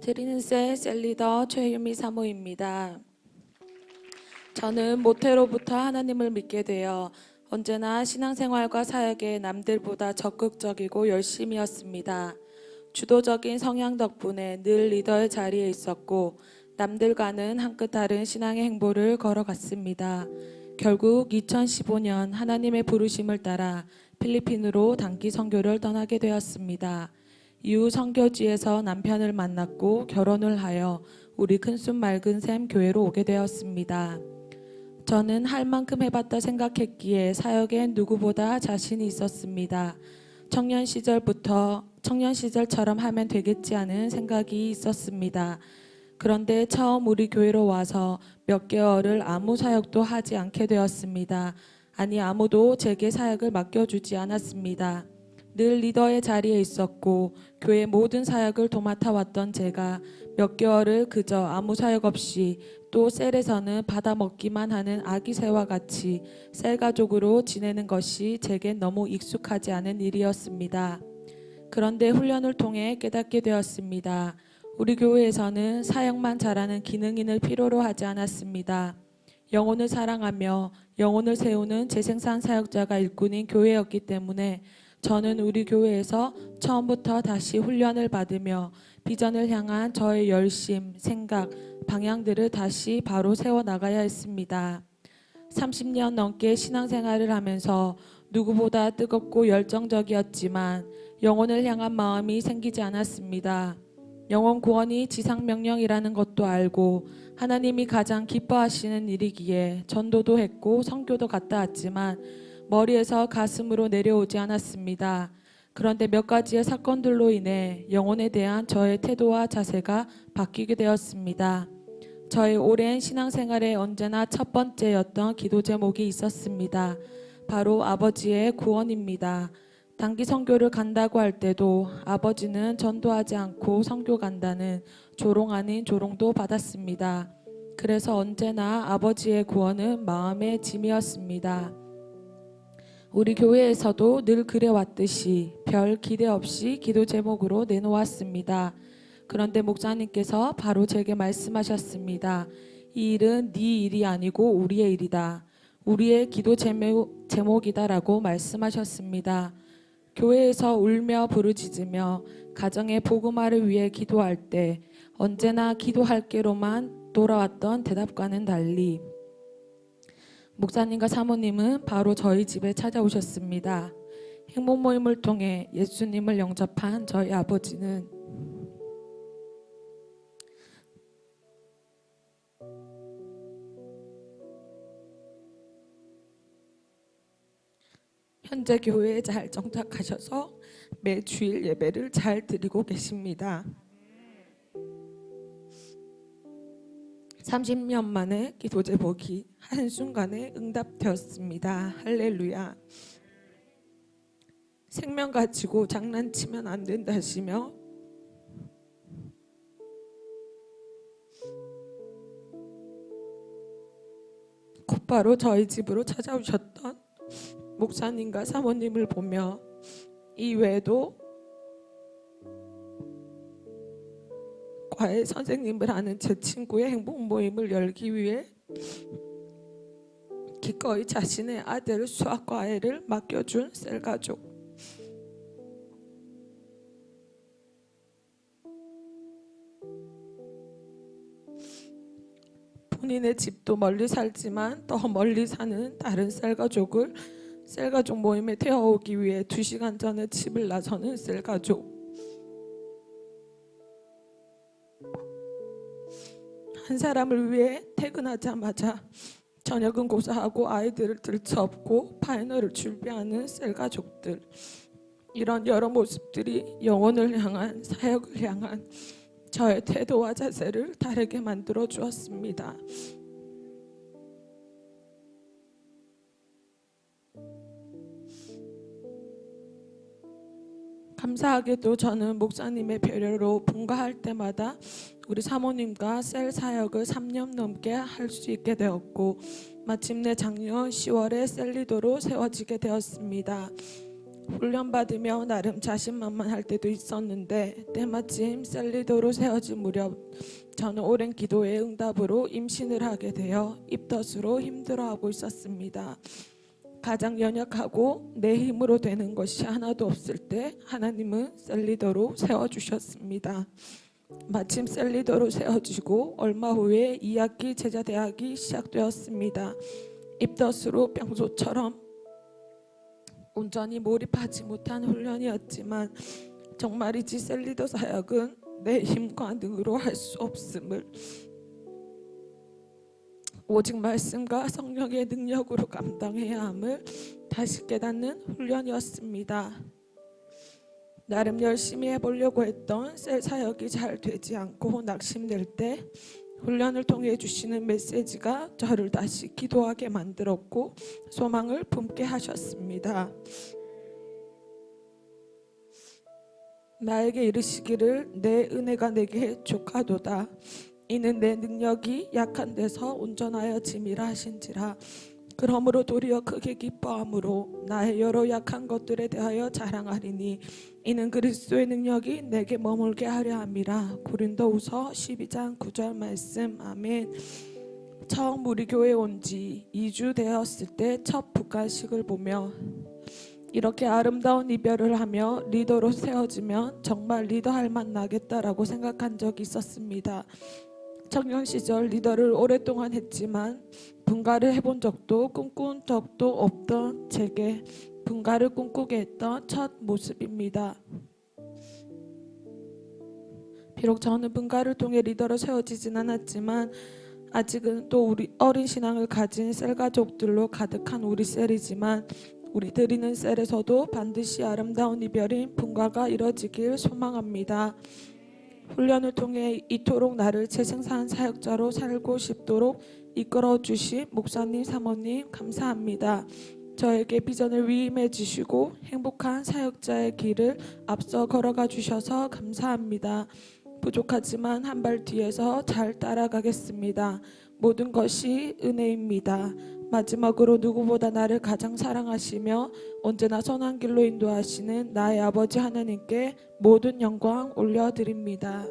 드리는 셀리더 최유미 사모입니다. 저는 모태로부터 하나님을 믿게 되어 언제나 신앙생활과 사역에 남들보다 적극적이고 열심이었습니다. 주도적인 성향 덕분에 늘 리더의 자리에 있었고 남들과는 한 끗 다른 신앙의 행보를 걸어갔습니다. 결국 2015년 하나님의 부르심을 따라 필리핀으로 단기 선교를 떠나게 되었습니다. 이후 선교지에서 남편을 만났고 결혼을 하여 우리 큰순 맑은 샘 교회로 오게 되었습니다. 저는 할 만큼 해봤다 생각했기에 사역에 누구보다 자신이 있었습니다. 청년 시절처럼 하면 되겠지 하는 생각이 있었습니다. 그런데 처음 우리 교회로 와서 몇 개월을 아무 사역도 하지 않게 되었습니다. 아니, 아무도 제게 사역을 맡겨주지 않았습니다. 늘 리더의 자리에 있었고 교회 모든 사역을 도맡아 왔던 제가 몇 개월을 그저 아무 사역 없이 또 셀에서는 받아먹기만 하는 아기 새와 같이 셀 가족으로 지내는 것이 제겐 너무 익숙하지 않은 일이었습니다. 그런데 훈련을 통해 깨닫게 되었습니다. 우리 교회에서는 사역만 잘하는 기능인을 필요로 하지 않았습니다. 영혼을 사랑하며 영혼을 세우는 재생산 사역자가 일꾼인 교회였기 때문에 저는 우리 교회에서 처음부터 다시 훈련을 받으며 비전을 향한 저의 열심, 생각, 방향들을 다시 바로 세워나가야 했습니다. 30년 넘게 신앙생활을 하면서 누구보다 뜨겁고 열정적이었지만 영혼을 향한 마음이 생기지 않았습니다. 영혼 구원이 지상명령이라는 것도 알고 하나님이 가장 기뻐하시는 일이기에 전도도 했고 선교도 갔다 왔지만 머리에서 가슴으로 내려오지 않았습니다. 그런데 몇 가지의 사건들로 인해 영혼에 대한 저의 태도와 자세가 바뀌게 되었습니다. 저의 오랜 신앙생활에 언제나 첫 번째였던 기도 제목이 있었습니다. 바로 아버지의 구원입니다. 단기 선교를 간다고 할 때도 아버지는 전도하지 않고 선교 간다는 조롱 아닌 조롱도 받았습니다. 그래서 언제나 아버지의 구원은 마음의 짐이었습니다. 우리 교회에서도 늘 그래왔듯이 별 기대 없이 기도 제목으로 내놓았습니다. 그런데 목사님께서 바로 제게 말씀하셨습니다. 이 일은 네 일이 아니고 우리의 일이다. 우리의 기도 제목이다라고 말씀하셨습니다. 교회에서 울며 부르짖으며 가정의 복음화를 위해 기도할 때 언제나 기도할게로만 돌아왔던 대답과는 달리 목사님과 사모님은 바로 저희 집에 찾아오셨습니다. 행복 모임을 통해 예수님을 영접한 저희 아버지는 현재 교회에 잘 정착하셔서 매 주일 예배를 잘 드리고 계십니다. 30년 만에 기도 제목이 한순간에 응답되었습니다. 할렐루야. 생명 가지고 장난치면 안 된다시며 곧바로 저희 집으로 찾아오셨던 목사님과 사모님을 보며 이외에도 과외 선생님을 하는 제 친구의 행복 모임을 열기 위해 기꺼이 자신의 아들 수학과외를 맡겨준 셀가족. 본인의 집도 멀리 살지만 더 멀리 사는 다른 셀가족 모임에 태워오기 위해 2시간 전에 집을 나서는 셀가족. 한 사람을 위해 퇴근하자마자 저녁은 고사하고 아이들을 들쳐업고 파이널을 준비하는 셀가족들. 이런 여러 모습들이 영혼을 향한 사역을 향한 저의 태도와 자세를 다르게 만들어 주었습니다. 감사하게도 저는 목사님의 배려로 분가할 때마다 우리 사모님과 셀 사역을 3년 넘게 할 수 있게 되었고 마침내 작년 10월에 셀 리더로 세워지게 되었습니다. 훈련받으며 나름 자신만만할 때도 있었는데 때마침 셀리더로 세워진 무렵 저는 오랜 기도의 응답으로 임신을 하게 되어 입덧으로 힘들어하고 있었습니다. 가장 연약하고 내 힘으로 되는 것이 하나도 없을 때 하나님은 셀리더로 세워주셨습니다. 마침 셀리더로 세워지고 얼마 후에 2학기 제자대학이 시작되었습니다. 입덧으로 평소처럼 온전히 몰입하지 못한 훈련이었지만 정말이지 셀리더 사역은 내 힘과 능으로 할 수 없음을 오직 말씀과 성령의 능력으로 감당해야 함을 다시 깨닫는 훈련이었습니다. 나름 열심히 해보려고 했던 셀 사역이 잘 되지 않고 낙심될 때 훈련을 통해 주시는 메시지가 저를 다시 기도하게 만들었고 소망을 품게 하셨습니다. 나에게 이르시기를 내 은혜가 내게 족하도다. 이는 내 능력이 약한 데서 온전하여 짐이라 하신지라. 그러므로 도리어 크게 기뻐함으로 나의 여러 약한 것들에 대하여 자랑하리니 이는 그리스도의 능력이 내게 머물게 하려 함이라. 고린도후서 12장 9절 말씀. 아멘. 처음 우리 교회에 온 지 2주 되었을 때 첫 북한식을 보며 이렇게 아름다운 이별을 하며 리더로 세워지면 정말 리더할 맛 나겠다라고 생각한 적이 있었습니다. 청년 시절 리더를 오랫동안 했지만 분가를 해본 적도 꿈꾼 적도 없던 제게 분가를 꿈꾸게 했던 첫 모습입니다. 비록 저는 분가를 통해 리더로 세워지진 않았지만 아직은 또 우리 어린 신앙을 가진 셀 가족들로 가득한 우리 셀이지만 우리 드리는 셀에서도 반드시 아름다운 이별인 분가가 이뤄지길 소망합니다. 훈련을 통해 이토록 나를 재생산 사역자로 살고 싶도록 이끌어 주신 목사님, 사모님 감사합니다. 저에게 비전을 위임해 주시고 행복한 사역자의 길을 앞서 걸어가 주셔서 감사합니다. 부족하지만 한 발 뒤에서 잘 따라가겠습니다. 모든 것이 은혜입니다. 마지막으로 누구보다 나를 가장 사랑하시며 언제나 선한 길로 인도하시는 나의 아버지 하나님께 모든 영광 올려드립니다.